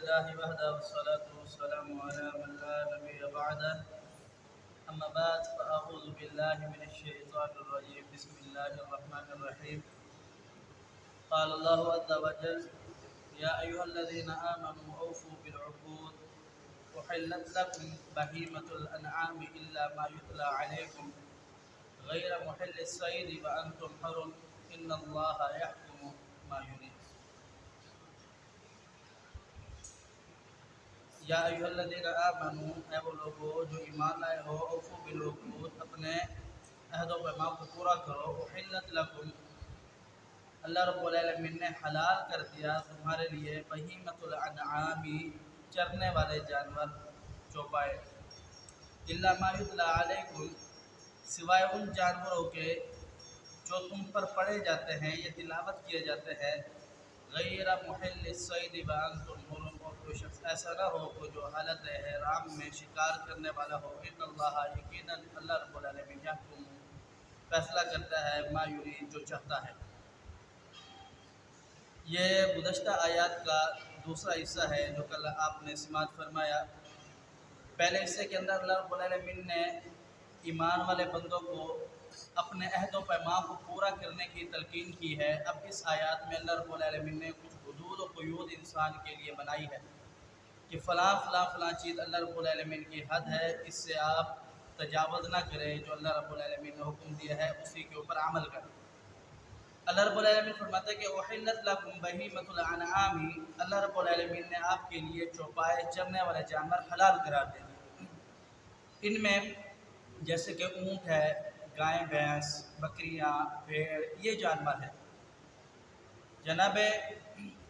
لله وحده والصلاة والسلام على من لا نبي بعده. أما بعد فأعوذ بالله من الشيطان الرجيم. بسم الله الرحمن الرحيم. قال الله عز وجل: يا أيها الذين آمنوا أوفوا بالعقود أحلت لكم بهيمة الأنعام إلا ما يتلى عليكم غير محل الصيد وأنتم حرم إن الله يحكم ما يريد. یا ایھا الذین آمنوا، اے وہ لوگو جو ایمان لائے ہو، اوفوا بالعقود، اپنے عہد و پیمان کو پورا کرو. احلت لکم، اللہ رب العالمین نے حلال کر دیا تمہارے لیے بہیمۃ الانعام، چرنے والے جانور، چوپائے. الا ما یتلی علیکم، سوائے ان جانوروں کے جو تم پر پڑھے جاتے ہیں یا تلاوت کیے جاتے ہیں. غیر محل الصید وانتم حرم، اور کوئی شخص ایسا نہ ہو کہ جو حالت احرام میں شکار کرنے والا ہو. ان اللہ، یقیناً اللہ رب العالمین، یحکم، فیصلہ کرتا ہے، ما یرید، جو چاہتا ہے. یہ گزشتہ آیات کا دوسرا حصہ ہے جو کل آپ نے سماعت فرمایا. پہلے حصے کے اندر اللہ رب العالمین نے ایمان والے بندوں کو اپنے عہد و پیمان کو پورا کرنے کی تلقین کی ہے. اب اس آیات میں اللہ رب العالمین نے کچھ حدود و قیود انسان کے لیے بنائی ہے کہ فلاں فلاں فلاں چیز اللہ رب العالمین کی حد ہے، اس سے آپ تجاوز نہ کریں. جو اللہ رب العالمین نے حکم دیا ہے اسی کے اوپر عمل کریں. اللہ رب العالمین فرماتے ہیں کہ احلت لکم بہیمۃ الانعام، اللہ رب العالمین نے آپ کے لیے چوپائے، چرنے والے جانور حلال قرار دے دیے. ان میں جیسے کہ اونٹ ہے، گائے بھینس، بکریاں، بھیڑ، یہ جانور ہیں. جناب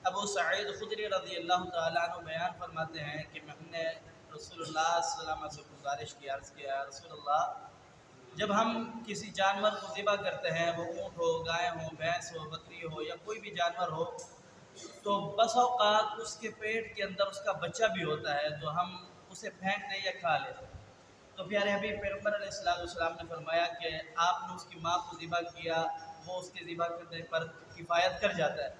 ابو سعید خدری رضی اللہ تعالیٰ عنہ بیان فرماتے ہیں کہ ہم نے رسول اللہ صلی اللہ علیہ وسلم سے گزارش کی، عرض کیا: رسول اللہ، جب ہم کسی جانور کو ذبح کرتے ہیں، وہ اونٹ ہو، گائے ہو، بھینس ہو، بکری ہو یا کوئی بھی جانور ہو، تو بس اوقات اس کے پیٹ کے اندر اس کا بچہ بھی ہوتا ہے، تو ہم اسے پھینک دیں یا کھا لیں. تو پیارے حبیب پیغمبر علیہ السلام نے فرمایا کہ آپ نے اس کی ماں کو ذبح کیا، وہ اس کے ذبح کرنے پر کفایت کر جاتا ہے.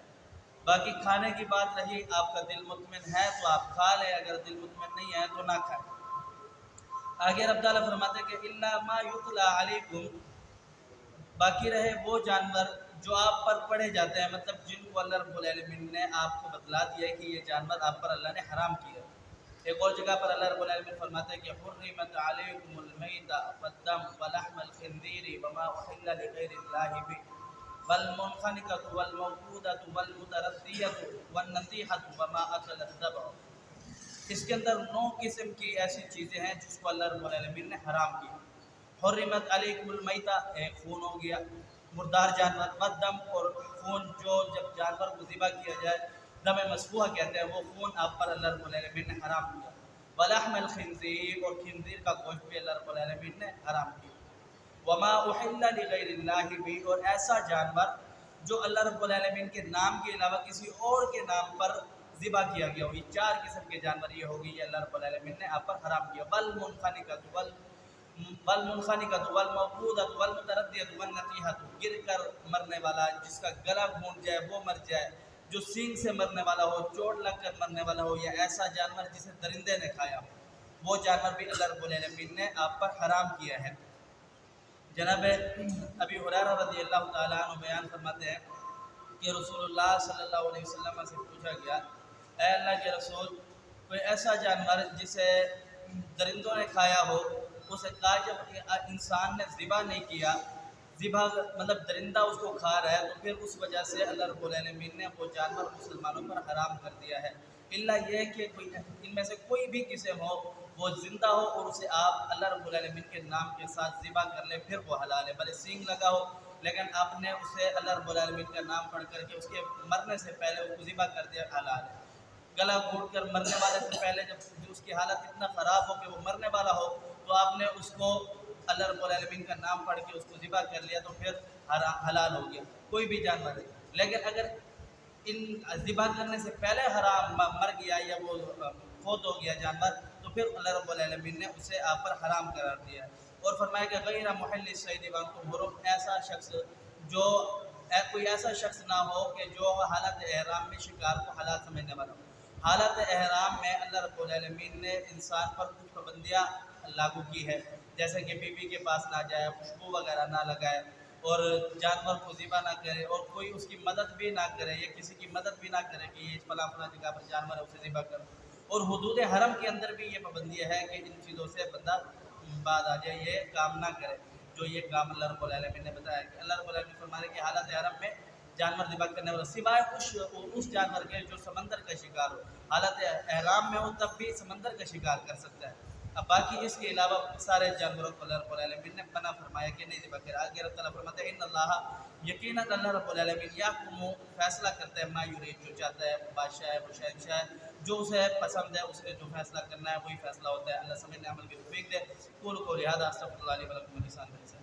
باقی کھانے کی بات رہی، آپ کا دل مطمئن ہے تو آپ کھا لیں، اگر دل مطمئن نہیں ہے تو نہ کھائیں. آگے رب تعالیٰ فرماتے ہیں کہ الا ما یتلی علیکم، باقی رہے وہ جانور جو آپ پر پڑھے جاتے ہیں، مطلب جن کو اللہ رب العالمین نے آپ کو بتلا دیا ہے کہ یہ جانور آپ پر اللہ نے حرام کیا. ایک اور جگہ پر اللہ رب العالمین فرماتے ہیں کہ حرمت علیکم المیتۃ والدم ولحم الخنزیر وما احل لغیر اللہ بہ والمنخنقۃ والموقوذۃ والمتردیۃ والنطیحۃ وما اکل السبع. اس کے اندر 9 قسم کی ایسی چیزیں ہیں جس کو اللہ رب العالمین نے حرام کی. حرمت علیکم المیتۃ، ایک خون ہو گیا، مردار جانور. والدم، اور خون جو جب جانور کو ذبح کیا جائے، دم مسفوح کہتے ہیں، وہ خون آپ پر اللہ رب العالمین نے حرام کیا. ولحم الخنزیر، اور خنزیر کا گوشت بھی اللہ رب العالمین نے حرام کیا. وما احل لغیر اللہ بہ، اور ایسا جانور جو اللہ رب العالمین کے نام کے علاوہ کسی اور کے نام پر ذبح کیا گیا ہو. یہ 4 قسم کے جانور یہ ہوگی، یہ اللہ رب العالمین نے آپ پر حرام کیا. والمنخنقۃ والموقوذۃ والمتردیۃ والنطیحۃ، گر کر مرنے والا، جس کا گلا گھونٹ جائے وہ مر جائے، جو سینگ سے مرنے والا ہو، چوٹ لگ کر مرنے والا ہو، یا ایسا جانور جسے درندے نے کھایا ہو، وہ جانور بھی اللہ رب العالمین نے آپ پر حرام کیا ہے. جناب ابی ہریرہ رضی اللہ تعالیٰ عنہ بیان فرماتے ہیں کہ رسول اللہ صلی اللہ علیہ وسلم سے پوچھا گیا: اے اللہ کے رسول، کوئی ایسا جانور جسے درندوں نے کھایا ہو، اسے کہا جب انسان نے ذبح نہیں کیا، ذبح مطلب درندہ اس کو کھا رہا ہے، تو پھر اس وجہ سے اللہ رب العالمین نے وہ جانور مسلمانوں پر حرام کر دیا ہے. اللہ یہ کہ کوئی ان میں سے کوئی بھی قسم ہو، وہ زندہ ہو اور اسے آپ اللہ رب العالمین کے نام کے ساتھ ذبح کر لیں، پھر وہ حلال ہے. بھلے سینگ لگا ہو، لیکن آپ نے اسے اللہ رب العالمین کا نام پڑھ کر کے اس کے مرنے سے پہلے وہ ذبح کر دیا، حلال ہے. گلا گھونٹ کر مرنے والے سے پہلے جب اس کی حالت اتنا خراب ہو کہ وہ مرنے والا ہو، تو آپ نے اس کو اللہ رب العالمین کا نام پڑھ کے اس کو ذبح کر لیا، تو پھر حلال ہو گیا، کوئی بھی جانور ہے. لیکن اگر ان ذبح کرنے سے پہلے حرام مر گیا یا وہ فوت ہو گیا جانور، تو پھر اللہ رب العالمین نے اسے آپ پر حرام قرار دیا. اور فرمایا کہ غیر محل الصید وانتم حرم، ایسا شخص جو کوئی ایسا شخص نہ ہو کہ جو حالت احرام میں شکار کو حلال سمجھنے والا ہو. حالت احرام میں اللہ رب العالمین نے انسان پر کچھ پابندیاں لاگو کی ہے، جیسے کہ بیوی کے پاس نہ جائے، خوشبو وغیرہ نہ لگائے، اور جانور کو ذبح نہ کرے، اور کوئی اس کی مدد بھی نہ کرے، یا کسی کی مدد بھی نہ کرے کہ یہ فلاں فلاں جگہ پر جانور ہے اسے ذبح کرو۔ اور حدود حرم کے اندر بھی یہ پابندی ہے کہ ان چیزوں سے بندہ بعد آ جائے، یہ کام نہ کرے جو یہ کام اللہ رب العالمین نے بتایا کہ اللہ رب العالمین فرمانے کہ حالت حرم میں جانور ذبح کرنے والا سوائے اس جانور کے جو سمندر کا شکار ہو، حالت احرام میں ہو تب بھی سمندر کا شکار کر سکتا ہے۔ اب باقی اس کے علاوہ سارے جانوروں کو اللہ رب العالمین نے منع فرمایا کہ نہیں ذبح کرے۔ آگے رب تعالیٰ فرماتے ہیں ان اللہ یقیناً اللہ رب العالمین یحکم فیصلہ کرتا ہے ما یرید جو چاہتا ہے، بادشاہ ہے، وہ شہنشاہ ہے، جو اسے پسند ہے اس نے جو فیصلہ کرنا ہے وہی فیصلہ ہوتا ہے۔ اللہ سمجھنے عمل کی توفیق دے۔ قولوا قولی ھذا استغفر اللہ لی ولکم ولسائر